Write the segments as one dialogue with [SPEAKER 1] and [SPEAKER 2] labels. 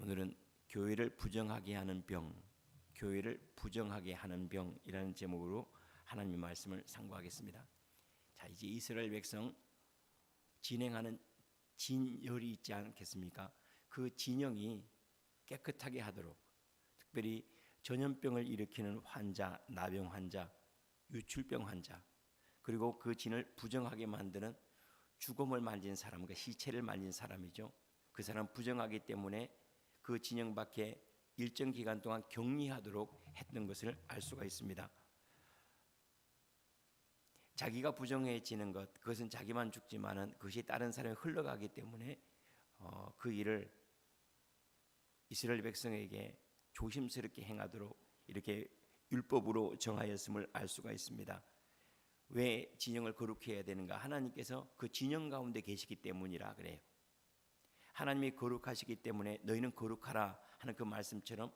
[SPEAKER 1] 오늘은 교회를 부정하게 하는 병, 교회를 부정하게 하는 병이라는 제목으로 하나님의 말씀을 상고하겠습니다. 자, 이제 이스라엘 백성 진행하는 진열이 있지 않겠습니까? 그 진영이 깨끗하게 하도록, 특별히 전염병을 일으키는 환자, 나병 환자, 유출병 환자, 그리고 그 진을 부정하게 만드는 죽음을 만진 사람, 그 시체를 만진 사람이죠. 그 사람 부정하기 때문에 그 진영 밖에 일정 기간 동안 격리하도록 했던 것을 알 수가 있습니다. 자기가 부정해지는 것, 그것은 자기만 죽지만은 그것이 다른 사람에 흘러가기 때문에 그 일을 이스라엘 백성에게 조심스럽게 행하도록 이렇게 율법으로 정하였음을 알 수가 있습니다. 왜 진영을 거룩히 해야 되는가? 하나님께서 그 진영 가운데 계시기 때문이라 그래요. 하나님이 거룩하시기 때문에 너희는 거룩하라 하는 그 말씀처럼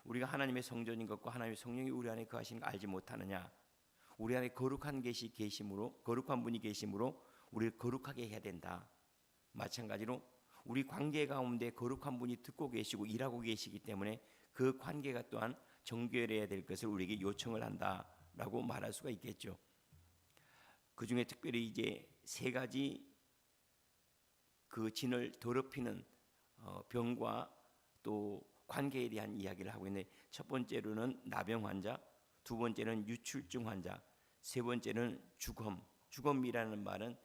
[SPEAKER 1] 우리가 하나님의 성전인 것과 하나님의 성령이 우리 안에 거하시는 걸 알지 못하느냐? 우리 안에 거룩한 계시 계심으로, 거룩한 분이 계심으로 우리를 거룩하게 해야 된다. 마찬가지로 우리 관계 가운데 거룩한 분이 듣고 계시고 일하고 계시기 때문에 그 관계가 또한 정결해야 될 것을 우리에게 요청을 한다라고 말할 수가 있겠죠. 그 중에 특별히 이제 세 가지 그 진을 더럽히는 병과 또 관계에 대한 이야기를 하고 있는데, 첫 번째로는 나병 환자, 두 번째는 유출증 환자, 세 번째는 죽음. 죽음이라는 말은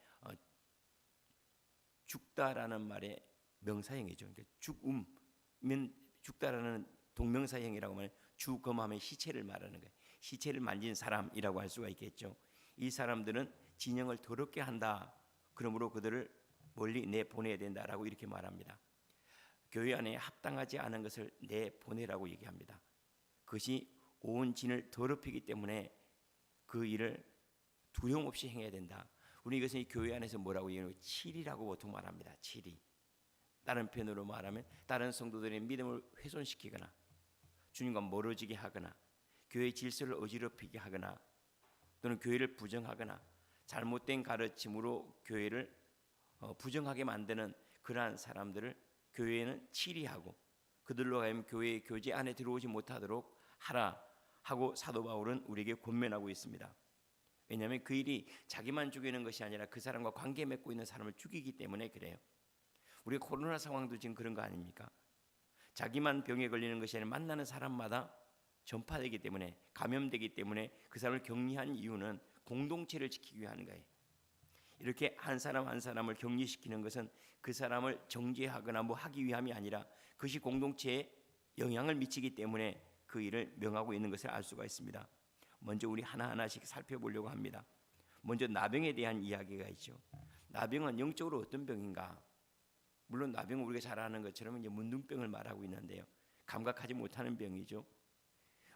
[SPEAKER 1] 죽다라는 말의 명사형이죠. 그러니까 죽음은 죽다라는 동명사형이라고 하면 죽음하면 시체를 말하는 거예요. 시체를 만진 사람이라고 할 수가 있겠죠. 이 사람들은 진영을 더럽게 한다. 그러므로 그들을 멀리 내보내야 된다라고 이렇게 말합니다. 교회 안에 합당하지 않은 것을 내보내라고 얘기합니다. 그것이 온 진을 더럽히기 때문에 그 일을 두려움 없이 행해야 된다. 우리 이것은 교회 안에서 뭐라고 얘기하냐면 치리라고 보통 말합니다. 치리. 다른 표현으로 말하면 다른 성도들의 믿음을 훼손시키거나 주님과 멀어지게 하거나 교회의 질서를 어지럽히게 하거나 또는 교회를 부정하거나 잘못된 가르침으로 교회를 부정하게 만드는 그러한 사람들을 교회에는 치리하고 그들로 하여금 교회의 교제 안에 들어오지 못하도록 하라 하고 사도 바울은 우리에게 권면하고 있습니다. 왜냐하면 그 일이 자기만 죽이는 것이 아니라 그 사람과 관계 맺고 있는 사람을 죽이기 때문에 그래요. 우리가 코로나 상황도 지금 그런 거 아닙니까? 자기만 병에 걸리는 것이 아니라 만나는 사람마다 전파되기 때문에, 감염되기 때문에 그 사람을 격리한 이유는 공동체를 지키기 위한 거예요. 이렇게 한 사람 한 사람을 격리시키는 것은 그 사람을 정죄하거나 뭐 하기 위함이 아니라 그것이 공동체에 영향을 미치기 때문에 그 일을 명하고 있는 것을 알 수가 있습니다. 먼저 우리 하나하나씩 살펴보려고 합니다. 먼저 나병에 대한 이야기가 있죠. 나병은 영적으로 어떤 병인가? 물론 나병은 우리가 잘 아는 것처럼 이제 문둥병을 말하고 있는데요. 감각하지 못하는 병이죠.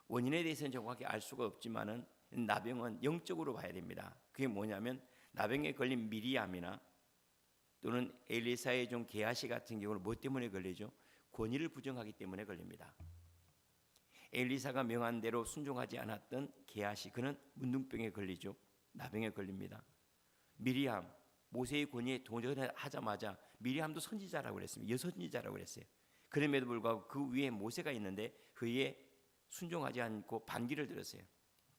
[SPEAKER 1] 원인에 대해서는 정확히 알 수가 없지만은 나병은 영적으로 봐야 됩니다. 그게 뭐냐면 나병에 걸린 미리암이나 또는 엘리사의 종 게하시 같은 경우는 뭐 때문에 걸리죠? 권위를 부정하기 때문에 걸립니다. 엘리사가 명한 대로 순종하지 않았던 게하시, 그는 문둥병에 걸리죠. 나병에 걸립니다. 미리암, 모세의 권위에 도전하자마자 미리암도 선지자라고 그랬습니다. 여선지자라고 그랬어요. 그럼에도 불구하고 그 위에 모세가 있는데 그 위에 순종하지 않고 반기를 들었어요.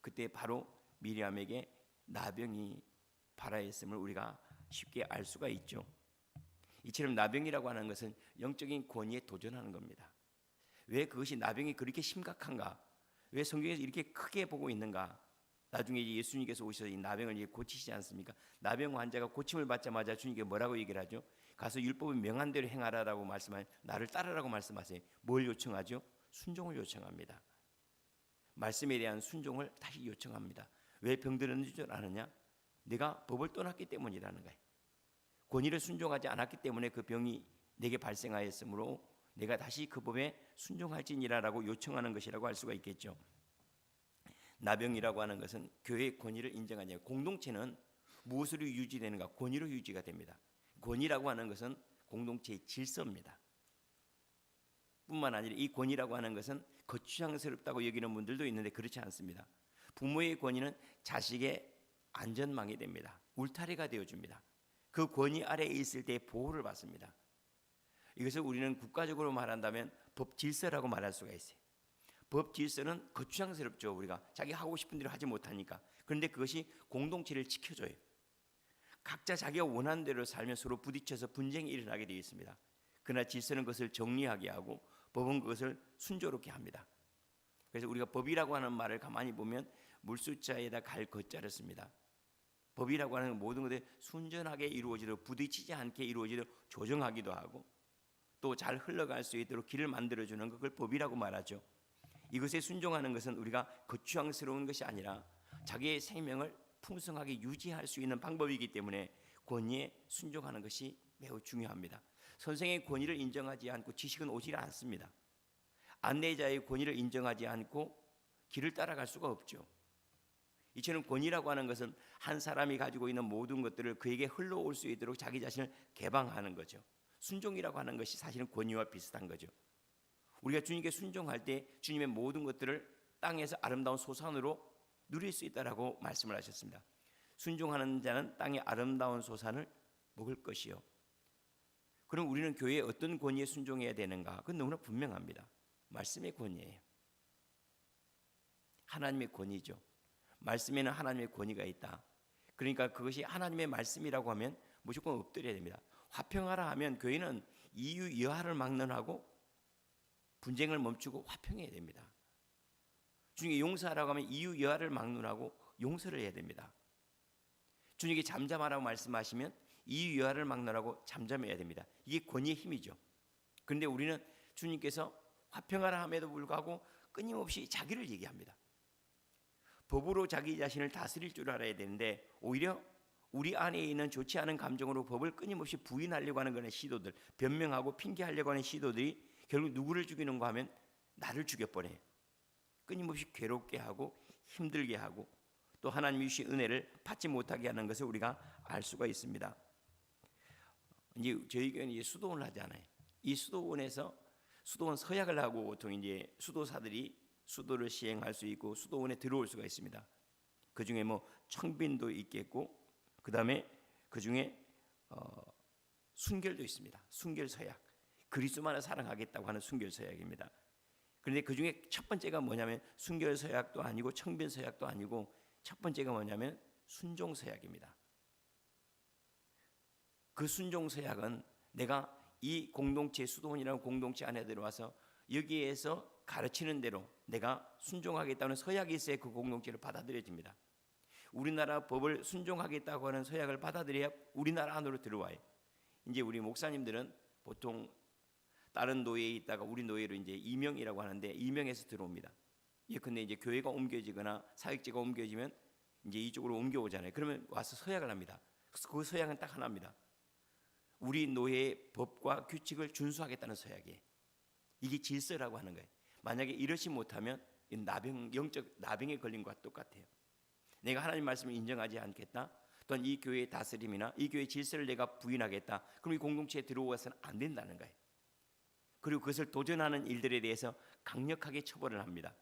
[SPEAKER 1] 그때 바로 미리암에게 나병이 발하였음을 우리가 쉽게 알 수가 있죠. 이처럼 나병이라고 하는 것은 영적인 권위에 도전하는 겁니다. 왜 그것이 나병이 그렇게 심각한가? 왜 성경에서 이렇게 크게 보고 있는가? 나중에 예수님께서 오셔서 이 나병을 고치시지 않습니까? 나병 환자가 고침을 받자마자 주님께 뭐라고 얘기를 하죠? 가서 율법을 명한 대로 행하라라고 말씀하면 나를 따르라고 말씀하세요. 뭘 요청하죠? 순종을 요청합니다. 말씀에 대한 순종을 다시 요청합니다. 왜 병들었는지 줄 아느냐? 내가 법을 떠났기 때문이라는 거예요. 권위를 순종하지 않았기 때문에 그 병이 내게 발생하였으므로 내가 다시 그 법에 순종할지니라라고 요청하는 것이라고 할 수가 있겠죠. 나병이라고 하는 것은 교회의 권위를 인정하냐. 공동체는 무엇으로 유지되는가? 권위로 유지가 됩니다. 권위라고 하는 것은 공동체의 질서입니다. 뿐만 아니라 이 권위라고 하는 것은 거추장스럽다고 여기는 분들도 있는데 그렇지 않습니다. 부모의 권위는 자식의 안전망이 됩니다. 울타리가 되어줍니다. 그 권위 아래에 있을 때 보호를 받습니다. 이것을 우리는 국가적으로 말한다면 법 질서라고 말할 수가 있어요. 법 질서는 거추장스럽죠. 우리가 자기 하고 싶은 대로 하지 못하니까. 그런데 그것이 공동체를 지켜줘요. 각자 자기가 원하는 대로 살면 서로 부딪혀서 분쟁이 일어나게 되어 있습니다. 그러나 질서는 그것을 정리하게 하고 법은 그것을 순조롭게 합니다. 그래서 우리가 법이라고 하는 말을 가만히 보면 물숫자에다 갈 거자를 씁니다. 법이라고 하는 모든 것들이 순전하게 이루어지도록 부딪히지 않게 이루어지도록 조정하기도 하고 또 잘 흘러갈 수 있도록 길을 만들어주는 그걸 법이라고 말하죠. 이것에 순종하는 것은 우리가 거추장스러운 것이 아니라 자기의 생명을 풍성하게 유지할 수 있는 방법이기 때문에 권위에 순종하는 것이 매우 중요합니다. 선생의 권위를 인정하지 않고 지식은 오지 않습니다. 안내자의 권위를 인정하지 않고 길을 따라갈 수가 없죠. 이처럼 권위라고 하는 것은 한 사람이 가지고 있는 모든 것들을 그에게 흘러올 수 있도록 자기 자신을 개방하는 거죠. 순종이라고 하는 것이 사실은 권위와 비슷한 거죠. 우리가 주님께 순종할 때 주님의 모든 것들을 땅에서 아름다운 소산으로 누릴 수 있다라고 말씀을 하셨습니다. 순종하는 자는 땅의 아름다운 소산을 먹을 것이요. 그럼 우리는 교회에 어떤 권위에 순종해야 되는가? 그건 너무나 분명합니다. 말씀의 권위예요. 하나님의 권위죠. 말씀에는 하나님의 권위가 있다. 그러니까 그것이 하나님의 말씀이라고 하면 무조건 엎드려야 됩니다. 화평하라 하면 교회는 이유 여하를 막론하고 분쟁을 멈추고 화평해야 됩니다. 주님께 용서하라고 하면 이유 여하를 막론하고 용서를 해야 됩니다. 주님께 잠잠하라고 말씀하시면 이유 여하를 막론하고 잠잠해야 됩니다. 이게 권위의 힘이죠. 그런데 우리는 주님께서 화평하라 함에도 불구하고 끊임없이 자기를 얘기합니다. 법으로 자기 자신을 다스릴 줄 알아야 되는데 오히려 우리 안에 있는 좋지 않은 감정으로 법을 끊임없이 부인하려고 하는 그런 시도들, 변명하고 핑계하려고 하는 시도들이 결국 누구를 죽이는가 하면 나를 죽여버려요. 끊임없이 괴롭게 하고 힘들게 하고 또 하나님이 주신 은혜를 받지 못하게 하는 것을 우리가 알 수가 있습니다. 이제 저희 교회는 이제 수도원을 하잖아요. 이 수도원에서 수도원 서약을 하고 보통 이제 수도사들이 수도를 시행할 수 있고 수도원에 들어올 수가 있습니다. 그 중에 뭐 청빈도 있겠고 그 다음에 그 중에 순결도 있습니다. 순결 서약, 그리스도만을 사랑하겠다고 하는 순결 서약입니다. 그런데 그 중에 첫 번째가 뭐냐면 순결 서약도 아니고 청빈 서약도 아니고 첫 번째가 뭐냐면 순종 서약입니다. 그 순종 서약은 내가 이 공동체 수도원이라는 공동체 안에 들어와서 여기에서 가르치는 대로 내가 순종하겠다는 서약이 있어야 그 공동체를 받아들여집니다. 우리나라 법을 순종하겠다고 하는 서약을 받아들여야 우리나라 안으로 들어와요. 이제 우리 목사님들은 보통 다른 노예에 있다가 우리 노예로 이제 임명이라고 하는데 임명해서 들어옵니다. 근데 이제 교회가 옮겨지거나 사역지가 옮겨지면 이제 이쪽으로 옮겨오잖아요. 그러면 와서 서약을 합니다. 그 서약은 딱 하나입니다. 우리 노예의 법과 규칙을 준수하겠다는 서약이에요. 이게 질서라고 하는 거예요. 만약에 이러지 못하면 영적 나병에 걸린 것과 똑같아요. 내가 하나님 말씀을 인정하지 않겠다, 또는 이 교회의 다스림이나 이 교회의 질서를 내가 부인하겠다, 그럼 이 공동체에 들어와서는 안 된다는 거예요. 그리고 그것을 도전하는 일들에 대해서 강력하게 처벌을 합니다.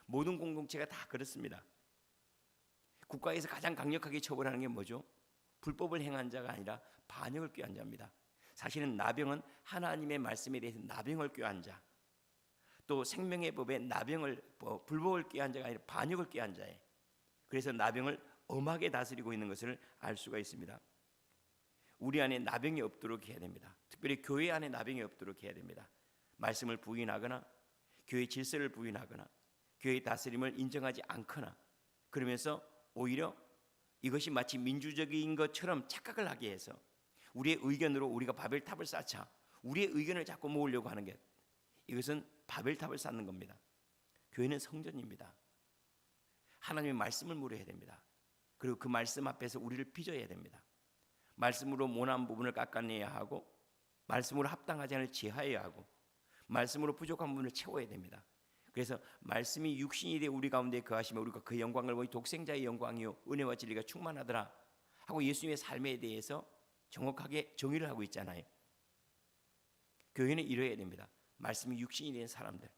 [SPEAKER 1] 모든 공동체가 다 그렇습니다. 국가에서 가장 강력하게 처벌하는 게 뭐죠? 불법을 행한 자가 아니라 반역을 꾀한 자입니다. 사실은 나병은 하나님의 말씀에 대해서 나병을 꾀한 자, 또 생명의 법에 불법을 꾀한 자가 아니라 반역을 꾀한 자예요. 그래서 나병을 엄하게 다스리고 있는 것을 알 수가 있습니다. 우리 안에 나병이 없도록 해야 됩니다. 특별히 교회 안에 나병이 없도록 해야 됩니다. 말씀을 부인하거나 교회 질서를 부인하거나 교회의 다스림을 인정하지 않거나 그러면서 오히려 이것이 마치 민주적인 것처럼 착각을 하게 해서 우리의 의견으로 우리가 바벨탑을 쌓자, 우리의 의견을 자꾸 모으려고 하는 게, 이것은 바벨탑을 쌓는 겁니다. 교회는 성전입니다. 하나님의 말씀을 물어야 됩니다. 그리고 그 말씀 앞에서 우리를 빚어야 됩니다. 말씀으로 모난 부분을 깎아내야 하고, 말씀으로 합당하지 않을 지하해야 하고, 말씀으로 부족한 부분을 채워야 됩니다. 그래서 말씀이 육신이 되어 우리 가운데 거하시며 우리가 그 영광을 보니 독생자의 영광이요 은혜와 진리가 충만하더라 하고 예수님의 삶에 대해서 정확하게 정의를 하고 있잖아요. 교회는 이뤄야 됩니다. 말씀이 육신이 된 사람들,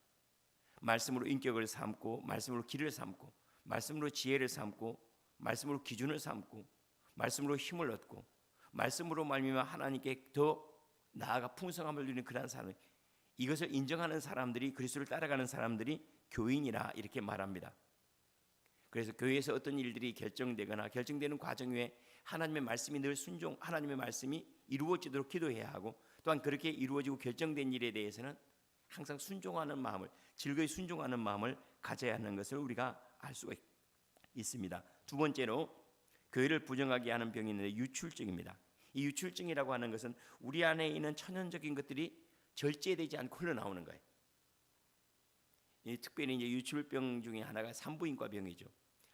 [SPEAKER 1] 말씀으로 인격을 삼고, 말씀으로 길을 삼고, 말씀으로 지혜를 삼고, 말씀으로 기준을 삼고, 말씀으로 힘을 얻고, 말씀으로 말미암아 하나님께 더 나아가 풍성함을 누리는 그러한 사람, 이것을 인정하는 사람들이, 그리스도를 따라가는 사람들이 교인이라 이렇게 말합니다. 그래서 교회에서 어떤 일들이 결정되거나 결정되는 과정 외에 하나님의 말씀이 늘 하나님의 말씀이 이루어지도록 기도해야 하고, 또한 그렇게 이루어지고 결정된 일에 대해서는 항상 순종하는 마음을, 즐거이 순종하는 마음을 가져야 하는 것을 우리가 알 수가 있습니다. 두 번째로 교회를 부정하게 하는 병이 있는데 유출증입니다. 이 유출증이라고 하는 것은 우리 안에 있는 천연적인 것들이 절제되지 않고 흘러나오는 거예요. 특별히 이제 유출병 중에 하나가 산부인과 병이죠.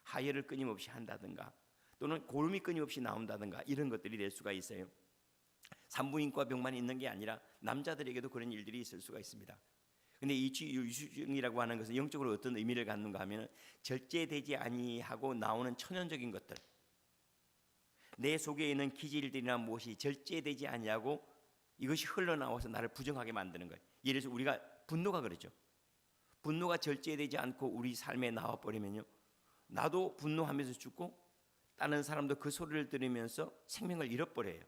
[SPEAKER 1] 하혈을 끊임없이 한다든가 또는 고름이 끊임없이 나온다든가 이런 것들이 될 수가 있어요. 산부인과 병만 있는 게 아니라 남자들에게도 그런 일들이 있을 수가 있습니다. 근데 이 유출증이라고 하는 것은 영적으로 어떤 의미를 갖는가 하면 절제되지 아니하고 나오는 천연적인 것들, 내 속에 있는 기질들이나 무엇이 절제되지 아니하고 이것이 흘러나와서 나를 부정하게 만드는 거예요. 예를 들어서 우리가 분노가 그렇죠. 분노가 절제되지 않고 우리 삶에 나와버리면요, 나도 분노하면서 죽고 다른 사람도 그 소리를 들으면서 생명을 잃어버려요.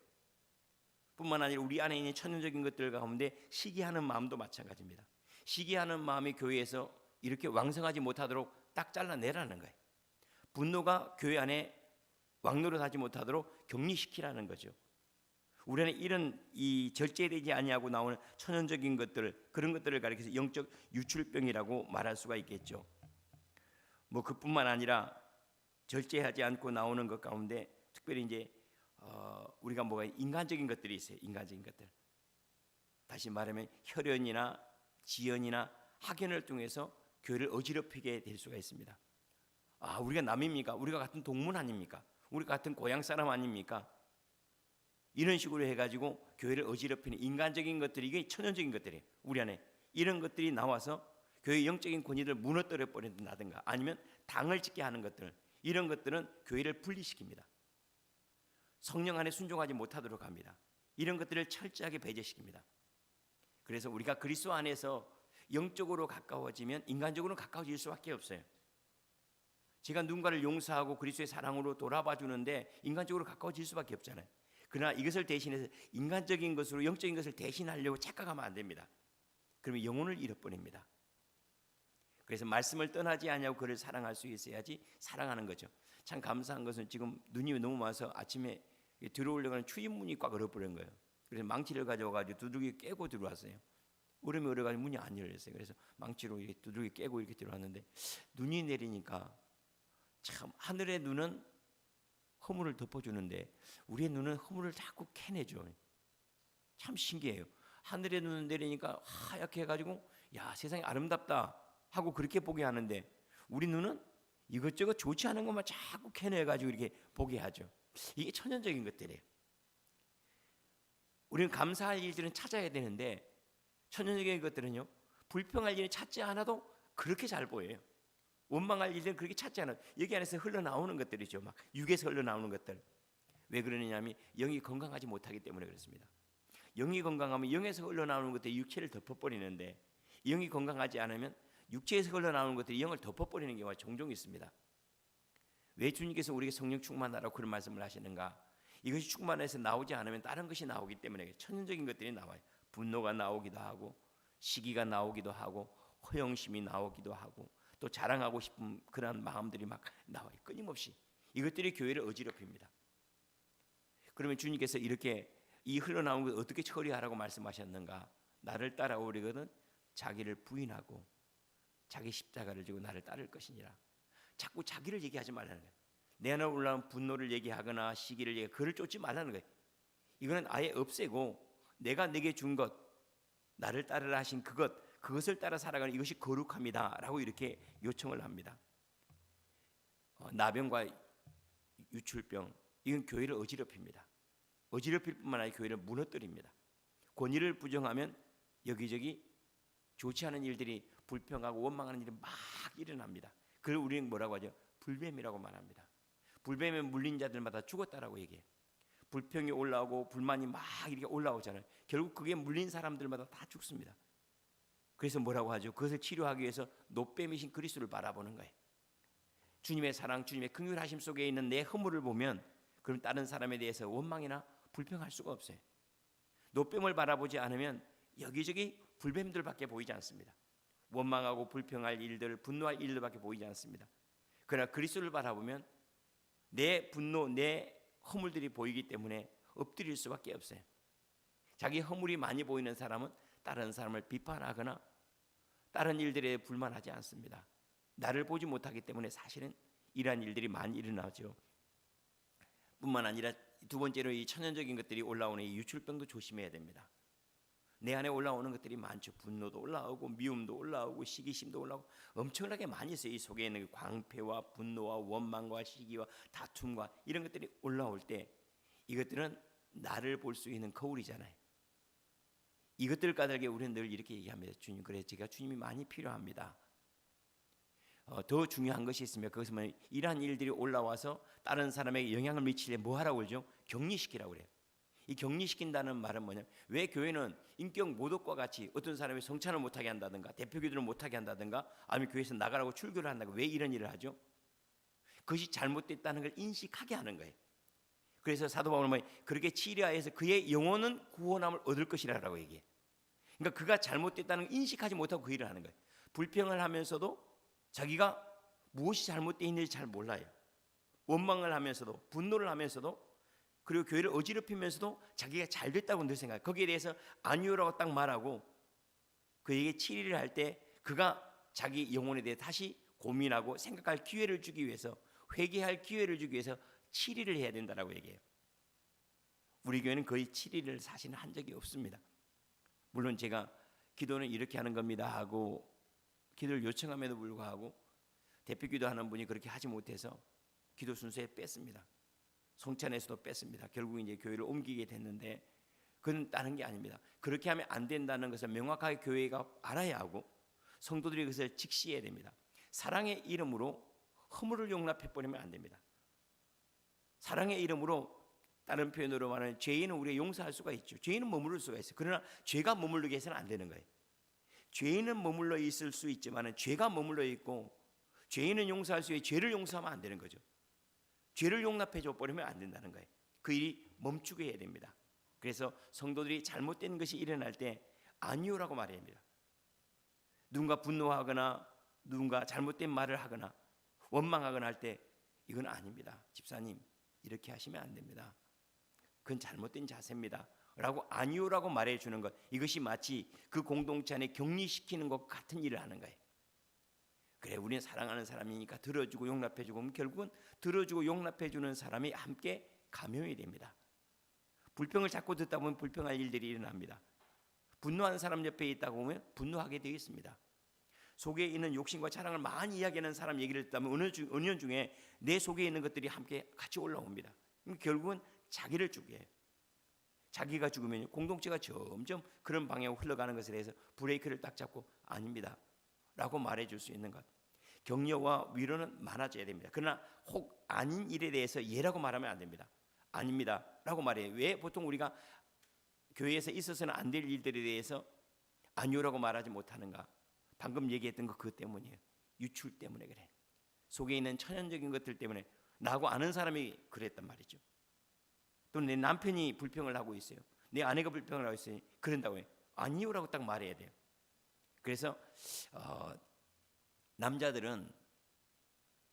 [SPEAKER 1] 뿐만 아니라 우리 안에 있는 천연적인 것들 가운데 시기하는 마음도 마찬가지입니다. 시기하는 마음이 교회에서 이렇게 왕성하지 못하도록 딱 잘라내라는 거예요. 분노가 교회 안에 왕노릇하지 못하도록 격리시키라는 거죠. 우리 안에 이런 이 절제되지 아니하고 나오는 천연적인 것들, 그런 것들을 가리켜서 영적 유출병이라고 말할 수가 있겠죠. 뭐 그뿐만 아니라 절제하지 않고 나오는 것 가운데 특별히 이제 우리가 뭐가 인간적인 것들이 있어요. 인간적인 것들. 다시 말하면 혈연이나 지연이나 학연을 통해서 교회를 어지럽히게 될 수가 있습니다. 아, 우리가 남입니까? 우리가 같은 동문 아닙니까? 우리가 같은 고향 사람 아닙니까? 이런 식으로 해가지고 교회를 어지럽히는 인간적인 것들이, 이게 천연적인 것들이에요. 우리 안에 이런 것들이 나와서 교회의 영적인 권위를 무너뜨려 버린다든가 아니면 당을 짓게 하는 것들, 이런 것들은 교회를 분리시킵니다. 성령 안에 순종하지 못하도록 합니다. 이런 것들을 철저하게 배제시킵니다. 그래서 우리가 그리스도 안에서 영적으로 가까워지면 인간적으로는 가까워질 수밖에 없어요. 제가 누군가를 용서하고 그리스도의 사랑으로 돌아봐 주는데 인간적으로 가까워질 수밖에 없잖아요. 그러나 이것을 대신해서 인간적인 것으로 영적인 것을 대신하려고 착각하면 안 됩니다. 그러면 영혼을 잃어버립니다. 그래서 말씀을 떠나지 않냐고 그를 사랑할 수 있어야지 사랑하는 거죠. 참 감사한 것은 지금 눈이 너무 와서 아침에 들어오려고 하는 출입문이 꽉 얼어버린 거예요. 그래서 망치를 가져와가지고 두들기 깨고 들어왔어요. 얼음이 얼어가지고 문이 안 열렸어요. 그래서 망치로 이렇게 두들기 깨고 이렇게 들어왔는데 눈이 내리니까 참 하늘의 눈은 허물을 덮어주는데 우리의 눈은 허물을 자꾸 캐내죠. 참 신기해요. 하늘의 눈을 내리니까 하얗게 해가지고 야, 세상이 아름답다 하고 그렇게 보게 하는데 우리 눈은 이것저것 좋지 않은 것만 자꾸 캐내가지고 이렇게 보게 하죠. 이게 천연적인 것들이에요. 우리는 감사할 일들은 찾아야 되는데 천연적인 것들은요, 불평할 일을 찾지 않아도 그렇게 잘 보여요. 원망할 일은 그렇게 찾지 않아요. 여기 안에서 흘러나오는 것들이죠. 막 육에서 흘러나오는 것들. 왜 그러느냐면 영이 건강하지 못하기 때문에 그렇습니다. 영이 건강하면 영에서 흘러나오는 것들이 육체를 덮어버리는데 영이 건강하지 않으면 육체에서 흘러나오는 것들이 영을 덮어버리는 경우가 종종 있습니다. 왜 주님께서 우리에게 성령 충만하라고 그런 말씀을 하시는가? 이것이 충만해서 나오지 않으면 다른 것이 나오기 때문에 천연적인 것들이 나와요. 분노가 나오기도 하고 시기가 나오기도 하고 허영심이 나오기도 하고 또 자랑하고 싶은 그런 마음들이 막 나와요. 끊임없이 이것들이 교회를 어지럽힙니다. 그러면 주님께서 이렇게 이 흘러나온 걸 어떻게 처리하라고 말씀하셨는가? 나를 따라오려거든 자기를 부인하고 자기 십자가를 지고 나를 따를 것이니라. 자꾸 자기를 얘기하지 말라는 거예요. 내 안에 올라온 분노를 얘기하거나 시기를 얘기하거나 그를 쫓지 말라는 거예요. 이거는 아예 없애고 내가 내게 준 것, 나를 따르라 하신 그것을 따라 살아가는 이것이 거룩합니다 라고 이렇게 요청을 합니다. 나병과 유출병, 이건 교회를 어지럽힙니다. 어지럽힐 뿐만 아니라 교회를 무너뜨립니다. 권위를 부정하면 여기저기 좋지 않은 일들이, 불평하고 원망하는 일이 막 일어납니다. 그걸 우리는 뭐라고 하죠? 불뱀이라고 말합니다. 불뱀에 물린 자들마다 죽었다라고 얘기해요. 불평이 올라오고 불만이 막 이렇게 올라오잖아요. 결국 그게 물린 사람들마다 다 죽습니다. 그래서 뭐라고 하죠? 그것을 치료하기 위해서 노뱀이신 그리스도를 바라보는 거예요. 주님의 사랑, 주님의 긍휼하심 속에 있는 내 허물을 보면 그럼 다른 사람에 대해서 원망이나 불평할 수가 없어요. 노뱀을 바라보지 않으면 여기저기 불뱀들밖에 보이지 않습니다. 원망하고 불평할 일들, 분노할 일들밖에 보이지 않습니다. 그러나 그리스도를 바라보면 내 분노, 내 허물들이 보이기 때문에 엎드릴 수밖에 없어요. 자기 허물이 많이 보이는 사람은 다른 사람을 비판하거나 다른 일들에 불만하지 않습니다. 나를 보지 못하기 때문에 사실은 이러한 일들이 많이 일어나죠. 뿐만 아니라 두 번째로 이 천연적인 것들이 올라오는 이 유출병도 조심해야 됩니다. 내 안에 올라오는 것들이 많죠. 분노도 올라오고 미움도 올라오고 시기심도 올라오고 엄청나게 많이 있어요. 이 속에 있는 광폐와 분노와 원망과 시기와 다툼과 이런 것들이 올라올 때 이것들은 나를 볼 수 있는 거울이잖아요. 이것들 까닭에 우리는 늘 이렇게 얘기합니다. 주님, 그래 제가 주님이 많이 필요합니다. 더 중요한 것이 있으면 그것은 뭐냐면 이러한 일들이 올라와서 다른 사람에게 영향을 미치려 뭐 하라고 그러죠? 격리시키라고 그래요. 이 격리시킨다는 말은 뭐냐면 왜 교회는 인격 모독과 같이 어떤 사람이 성찬을 못하게 한다든가 대표기도를 못하게 한다든가 아니면 교회에서 나가라고 출교를 한다든가 왜 이런 일을 하죠? 그것이 잘못됐다는 걸 인식하게 하는 거예요. 그래서 사도 바울은 그렇게 치리하여서 그의 영혼은 구원함을 얻을 것이라고 얘기해요. 그러니까 그가 잘못됐다는 걸 인식하지 못하고 그 일을 하는 거예요. 불평을 하면서도 자기가 무엇이 잘못되어 있는지 잘 몰라요. 원망을 하면서도 분노를 하면서도 그리고 교회를 어지럽히면서도 자기가 잘 됐다고 늘 생각해요. 거기에 대해서 아니요라고 딱 말하고 그에게 치리를 할 때 그가 자기 영혼에 대해 다시 고민하고 생각할 기회를 주기 위해서 회개할 기회를 주기 위해서 치리를 해야 된다라고 얘기해요. 우리 교회는 거의 치리를 사실은 한 적이 없습니다. 물론 제가 기도는 이렇게 하는 겁니다 하고 기도를 요청함에도 불구하고 대표기도 하는 분이 그렇게 하지 못해서 기도 순서에 뺐습니다. 성찬에서도 뺐습니다. 결국 이제 교회를 옮기게 됐는데 그건 다른 게 아닙니다. 그렇게 하면 안 된다는 것을 명확하게 교회가 알아야 하고 성도들이 그것을 직시해야 됩니다. 사랑의 이름으로 허물을 용납해 버리면 안 됩니다. 사랑의 이름으로 다른 표현으로 말하면 죄인은 우리가 용서할 수가 있죠. 죄인은 머무를 수가 있어요. 그러나 죄가 머무르게 해서는 안 되는 거예요. 죄인은 머물러 있을 수 있지만 죄가 머물러 있고 죄인은 용서할 수 있고 죄를 용서하면 안 되는 거죠. 죄를 용납해 줘 버리면 안 된다는 거예요. 그 일이 멈추게 해야 됩니다. 그래서 성도들이 잘못된 것이 일어날 때 아니요라고 말해야 합니다. 누군가 분노하거나 누군가 잘못된 말을 하거나 원망하거나 할 때 이건 아닙니다. 집사님 이렇게 하시면 안 됩니다. 그건 잘못된 자세입니다. 라고 아니요라고 말해주는 것, 이것이 마치 그 공동체 안에 격리시키는 것 같은 일을 하는 거예요. 그래 우리는 사랑하는 사람이니까 들어주고 용납해주고 결국은 들어주고 용납해주는 사람이 함께 감염이 됩니다. 불평을 자꾸 듣다 보면 불평할 일들이 일어납니다. 분노하는 사람 옆에 있다고 보면 분노하게 되어 있습니다. 속에 있는 욕심과 자랑을 많이 이야기하는 사람 얘기를 듣다면 은연 중에 내 속에 있는 것들이 함께 같이 올라옵니다. 결국은 자기를 죽게 해요. 자기가 죽으면 공동체가 점점 그런 방향으로 흘러가는 것에 대해서 브레이크를 딱 잡고 아닙니다 라고 말해줄 수 있는 것. 격려와 위로는 많아져야 됩니다. 그러나 혹 아닌 일에 대해서 예라고 말하면 안 됩니다. 아닙니다 라고 말해요. 왜 보통 우리가 교회에서 있어서는 안 될 일들에 대해서 아니요라고 말하지 못하는가? 방금 얘기했던 거 그것 때문이에요. 유출 때문에 그래. 속에 있는 천연적인 것들 때문에 나하고 아는 사람이 그랬단 말이죠. 또 내 남편이 불평을 하고 있어요. 내 아내가 불평을 하고 있어요. 그런다고 해요. 아니요라고 딱 말해야 돼요. 그래서 남자들은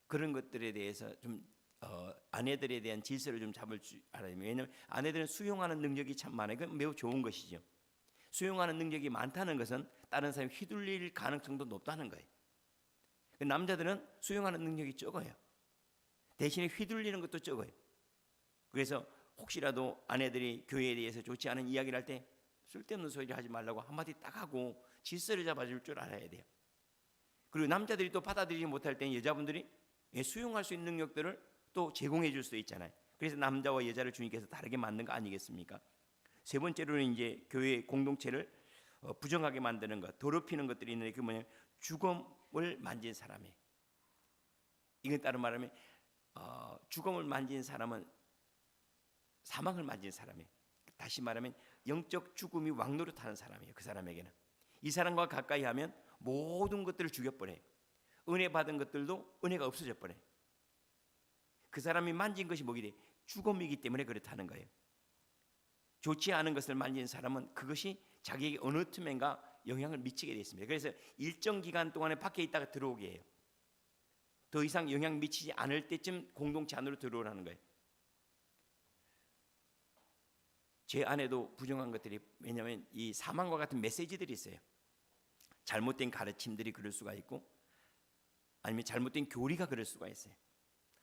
[SPEAKER 1] 그런 것들에 대해서 좀 아내들에 대한 질서를 좀 잡을 줄 알아야 됩니다. 왜냐하면 아내들은 수용하는 능력이 참 많아요. 그건 매우 좋은 것이죠. 수용하는 능력이 많다는 것은 다른 사람이 휘둘릴 가능성도 높다는 거예요. 남자들은 수용하는 능력이 적어요. 대신에 휘둘리는 것도 적어요. 그래서 혹시라도 아내들이 교회에 대해서 좋지 않은 이야기를 할 때 쓸데없는 소리 하지 말라고 한마디 딱 하고 질서를 잡아줄 줄 알아야 돼요. 그리고 남자들이 또 받아들이지 못할 때는 여자분들이 수용할 수 있는 능력들을 또 제공해 줄 수 있잖아요. 그래서 남자와 여자를 주님께서 다르게 만든 거 아니겠습니까? 세 번째로는 이제 교회 공동체를 부정하게 만드는 것, 더럽히는 것들이 있는데 그게 뭐냐면 죽음을 만진 사람이에요. 이건 다른 말하면 죽음을 만진 사람은 사망을 만진 사람이에요. 다시 말하면 영적 죽음이 왕노릇하는 사람이에요. 그 사람에게는 이 사람과 가까이 하면 모든 것들을 죽여버려요. 은혜 받은 것들도 은혜가 없어져 버려요. 그 사람이 만진 것이 뭐기 때문에 죽음이기 때문에 그렇다는 거예요. 좋지 않은 것을 만지는 사람은 그것이 자기에게 어느 틈엔가 영향을 미치게 되어 있습니다. 그래서 일정 기간 동안에 밖에 있다가 들어오게 해요. 더 이상 영향 미치지 않을 때쯤 공동체 안으로 들어오라는 거예요. 제 안에도 부정한 것들이, 왜냐하면 이 사망과 같은 메시지들이 있어요. 잘못된 가르침들이 그럴 수가 있고, 아니면 잘못된 교리가 그럴 수가 있어요.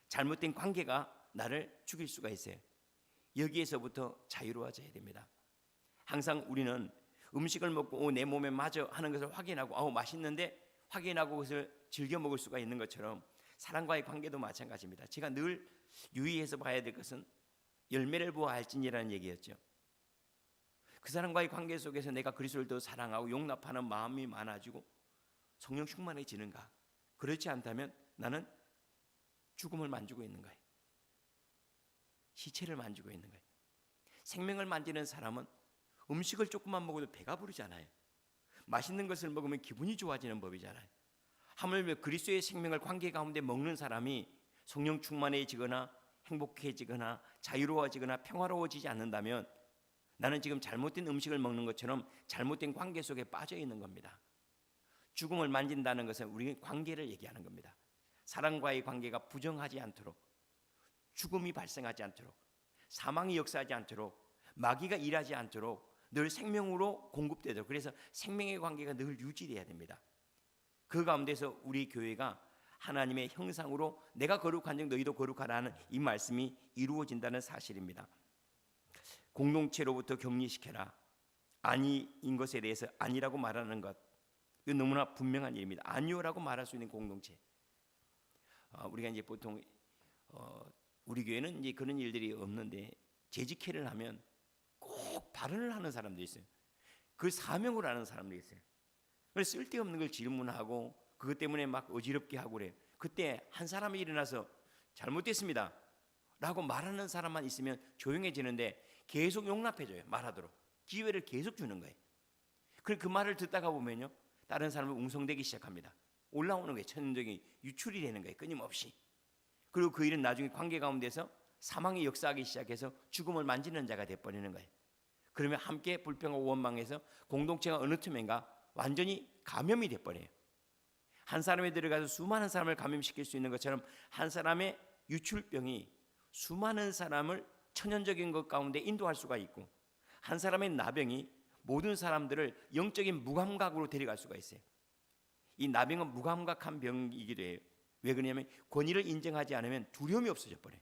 [SPEAKER 1] 잘못된 관계가 나를 죽일 수가 있어요. 여기에서부터 자유로워져야 됩니다. 항상 우리는 음식을 먹고 내 몸에 맞아 하는 것을 확인하고 맛있는데 확인하고 그것을 즐겨 먹을 수가 있는 것처럼 사람과의 관계도 마찬가지입니다. 제가 늘 유의해서 봐야 될 것은 열매를 보아할지니라는 얘기였죠. 그 사람과의 관계 속에서 내가 그리스도를 더 사랑하고 용납하는 마음이 많아지고 성령 충만해지는가? 그렇지 않다면 나는 죽음을 만지고 있는 거예요. 시체를 만지고 있는 거예요. 생명을 만지는 사람은 음식을 조금만 먹어도 배가 부르잖아요. 맛있는 것을 먹으면 기분이 좋아지는 법이잖아요. 하물며 그리스도의 생명을 관계 가운데 먹는 사람이 성령 충만해지거나 행복해지거나 자유로워지거나 평화로워지지 않는다면 나는 지금 잘못된 음식을 먹는 것처럼 잘못된 관계 속에 빠져 있는 겁니다. 죽음을 만진다는 것은 우리 관계를 얘기하는 겁니다. 사랑과의 관계가 부정하지 않도록, 죽음이 발생하지 않도록, 사망이 역사하지 않도록, 마귀가 일하지 않도록 늘 생명으로 공급되도록, 그래서 생명의 관계가 늘 유지돼야 됩니다. 그 가운데서 우리 교회가 하나님의 형상으로 내가 거룩한 즉 너희도 거룩하라는 이 말씀이 이루어진다는 사실입니다. 공동체로부터 격리시켜라. 아니인 것에 대해서 아니라고 말하는 것, 이거 너무나 분명한 일입니다. 아니요라고 말할 수 있는 공동체. 우리가 이제 보통 우리 교회는 이제 그런 일들이 없는데 재직회를 하면 꼭 발언을 하는 사람도 있어요. 그 사명으로 하는 사람도 있어요. 그래서 쓸데없는 걸 질문하고 그것 때문에 막 어지럽게 하고 그래요. 그때 한 사람이 일어나서 잘못됐습니다 라고 말하는 사람만 있으면 조용해지는데 계속 용납해줘요. 말하도록 기회를 계속 주는 거예요. 그리고 그 말을 듣다가 보면요, 다른 사람은 웅성대기 시작합니다. 올라오는 거예요. 천연적인 유출이 되는 거예요. 끊임없이. 그리고 그 일은 나중에 관계 가운데서 사망이 역사하기 시작해서 죽음을 만지는 자가 돼버리는 거예요. 그러면 함께 불평하고 원망해서 공동체가 어느 틈엔가 완전히 감염이 돼버려요. 한 사람에 들어가서 수많은 사람을 감염시킬 수 있는 것처럼 한 사람의 유출병이 수많은 사람을 천연적인 것 가운데 인도할 수가 있고, 한 사람의 나병이 모든 사람들을 영적인 무감각으로 데려갈 수가 있어요. 이 나병은 무감각한 병이기도 해요. 왜 그러냐면 권위를 인정하지 않으면 두려움이 없어져 버려요.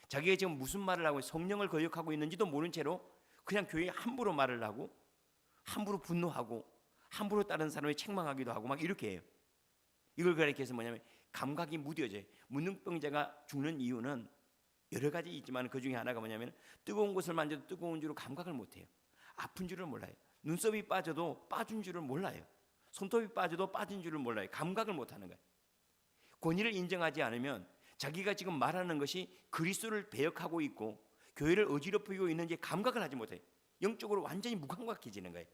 [SPEAKER 1] 자기가 지금 무슨 말을 하고 성령을 거역하고 있는지도 모른 채로 그냥 교회에 함부로 말을 하고 함부로 분노하고 함부로 다른 사람을 책망하기도 하고 막 이렇게 해요. 이걸 가리켜서 뭐냐면 감각이 무뎌져요. 문둥병자가 죽는 이유는 여러 가지 있지만 그 중에 하나가 뭐냐면 뜨거운 것을 만져도 뜨거운 줄을 감각을 못해요. 아픈 줄을 몰라요. 눈썹이 빠져도 빠진 줄을 몰라요. 손톱이 빠져도 빠진 줄을 몰라요. 감각을 못하는 거예요. 권위를 인정하지 않으면 자기가 지금 말하는 것이 그리스도를 배역하고 있고 교회를 어지럽히고 있는지 감각을 하지 못해요. 영적으로 완전히 무감각해지는 거예요.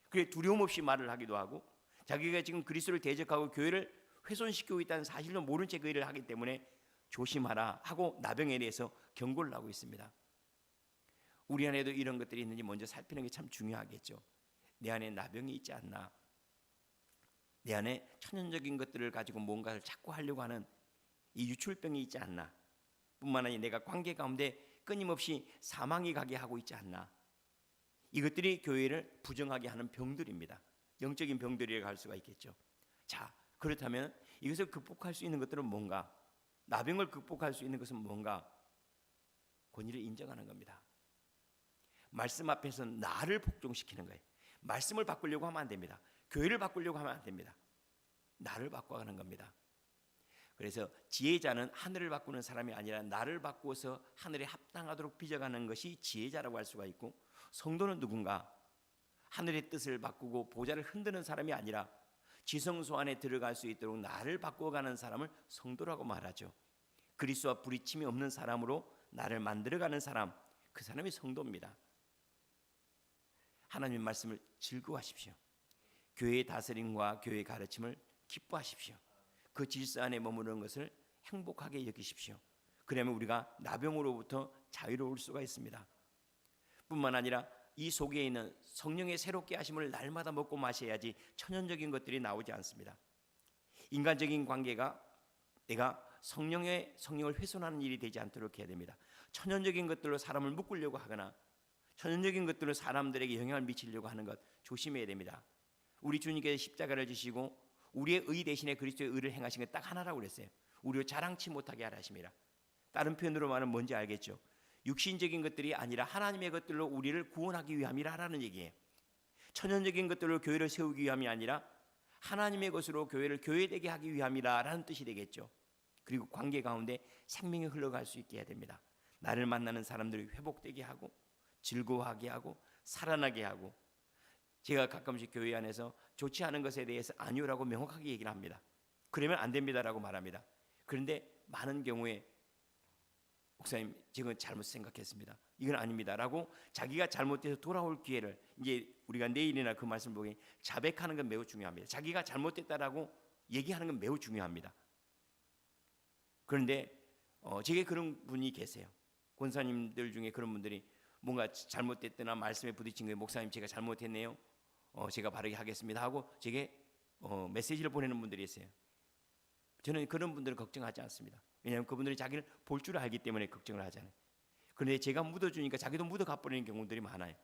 [SPEAKER 1] 그래 두려움 없이 말을 하기도 하고 자기가 지금 그리스도를 대적하고 교회를 훼손시키고 있다는 사실도 모른 채 그 일을 하기 때문에 조심하라 하고 나병에 대해서 경고를 하고 있습니다. 우리 안에도 이런 것들이 있는지 먼저 살피는 게 참 중요하겠죠. 내 안에 나병이 있지 않나, 내 안에 천연적인 것들을 가지고 뭔가를 자꾸 하려고 하는 이 유출병이 있지 않나, 뿐만 아니라 내가 관계 가운데 끊임없이 사망이 가게 하고 있지 않나, 이것들이 교회를 부정하게 하는 병들입니다. 영적인 병들이라고 할 수가 있겠죠. 자, 그렇다면 이것을 극복할 수 있는 것들은 뭔가? 나병을 극복할 수 있는 것은 뭔가? 권위를 인정하는 겁니다. 말씀 앞에서 나를 복종시키는 거예요. 말씀을 바꾸려고 하면 안 됩니다. 교회를 바꾸려고 하면 안 됩니다. 나를 바꿔가는 겁니다. 그래서 지혜자는 하늘을 바꾸는 사람이 아니라 나를 바꾸어서 하늘에 합당하도록 빚어가는 것이 지혜자라고 할 수가 있고, 성도는 누군가? 하늘의 뜻을 바꾸고 보좌를 흔드는 사람이 아니라 지성소 안에 들어갈 수 있도록 나를 바꿔가는 사람을 성도라고 말하죠. 그리스도와 부딪힘이 없는 사람으로 나를 만들어가는 사람, 그 사람이 성도입니다. 하나님의 말씀을 즐거워하십시오. 교회의 다스림과 교회의 가르침을 기뻐하십시오. 그 질서 안에 머무르는 것을 행복하게 여기십시오. 그러면 우리가 나병으로부터 자유로울 수가 있습니다. 뿐만 아니라 이 속에 있는 성령의 새롭게 하심을 날마다 먹고 마셔야지 천연적인 것들이 나오지 않습니다. 인간적인 관계가 내가 성령을 훼손하는 일이 되지 않도록 해야 됩니다. 천연적인 것들로 사람을 묶으려고 하거나 천연적인 것들로 사람들에게 영향을 미치려고 하는 것 조심해야 됩니다. 우리 주님께서 십자가를 지시고 우리의 의 대신에 그리스도의 의를 행하신 것 딱 하나라고 그랬어요. 우리를 자랑치 못하게 하라 하십니다. 다른 표현으로 말하면 뭔지 알겠죠? 육신적인 것들이 아니라 하나님의 것들로 우리를 구원하기 위함이라는 얘기예요. 천연적인 것들로 교회를 세우기 위함이 아니라 하나님의 것으로 교회를 교회되게 하기 위함이라는 뜻이 되겠죠. 그리고 관계 가운데 생명이 흘러갈 수 있게 해야 됩니다. 나를 만나는 사람들이 회복되게 하고 즐거워하게 하고 살아나게 하고, 제가 가끔씩 교회 안에서 좋지 않은 것에 대해서 아니오라고 명확하게 얘기를 합니다. 그러면 안 됩니다라고 말합니다. 그런데 많은 경우에 목사님 지금 잘못 생각했습니다, 이건 아닙니다라고 자기가 잘못돼서 돌아올 기회를, 이제 우리가 내일이나 그 말씀 보기 자백하는 건 매우 중요합니다. 자기가 잘못됐다라고 얘기하는 건 매우 중요합니다. 그런데 제게 그런 분이 계세요. 권사님들 중에 그런 분들이 뭔가 잘못됐거나 말씀에 부딪힌 거예요. 목사님 제가 잘못했네요, 제가 바르게 하겠습니다 하고 제게 메시지를 보내는 분들이 있어요. 저는 그런 분들을 걱정하지 않습니다. 왜냐하면 그분들이 자기를 볼 줄 알기 때문에 걱정을 하잖아요. 그런데 제가 묻어주니까 자기도 묻어가버리는 경우들이 많아요.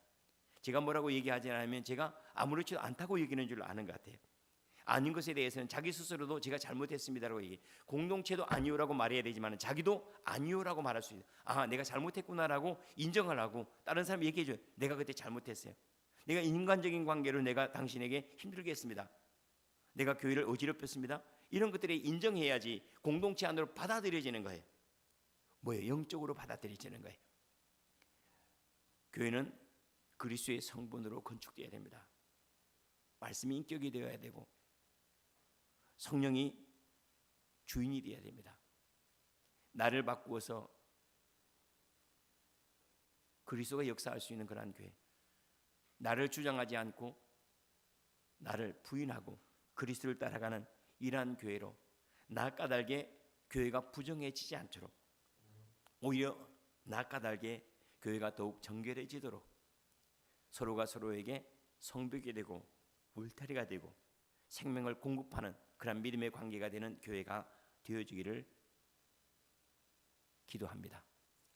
[SPEAKER 1] 제가 뭐라고 얘기하지 않으면 제가 아무렇지도 않다고 여기는 줄 아는 것 같아요. 아닌 것에 대해서는 자기 스스로도 제가 잘못했습니다라고 얘기해. 공동체도 아니오라고 말해야 되지만 자기도 아니오라고 말할 수 있어요. 아, 내가 잘못했구나라고 인정을 하고 다른 사람이 얘기해줘요. 내가 그때 잘못했어요. 내가 인간적인 관계로 내가 당신에게 힘들게 했습니다. 내가 교회를 어지럽혔습니다. 이런 것들을 인정해야지 공동체 안으로 받아들여지는 거예요. 뭐예요? 영적으로 받아들여지는 거예요. 교회는 그리스도의 성분으로 건축되어야 됩니다. 말씀이 인격이 되어야 되고 성령이 주인이 되어야 됩니다. 나를 바꾸어서 그리스도가 역사할 수 있는 그러한 교회, 나를 주장하지 않고 나를 부인하고 그리스도를 따라가는 이러한 교회로, 나 까닭에 교회가 부정해지지 않도록, 오히려 나 까닭에 교회가 더욱 정결해지도록 서로가 서로에게 성벽이 되고 울타리가 되고 생명을 공급하는 그런 믿음의 관계가 되는 교회가 되어지기를 기도합니다.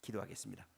[SPEAKER 1] 기도하겠습니다.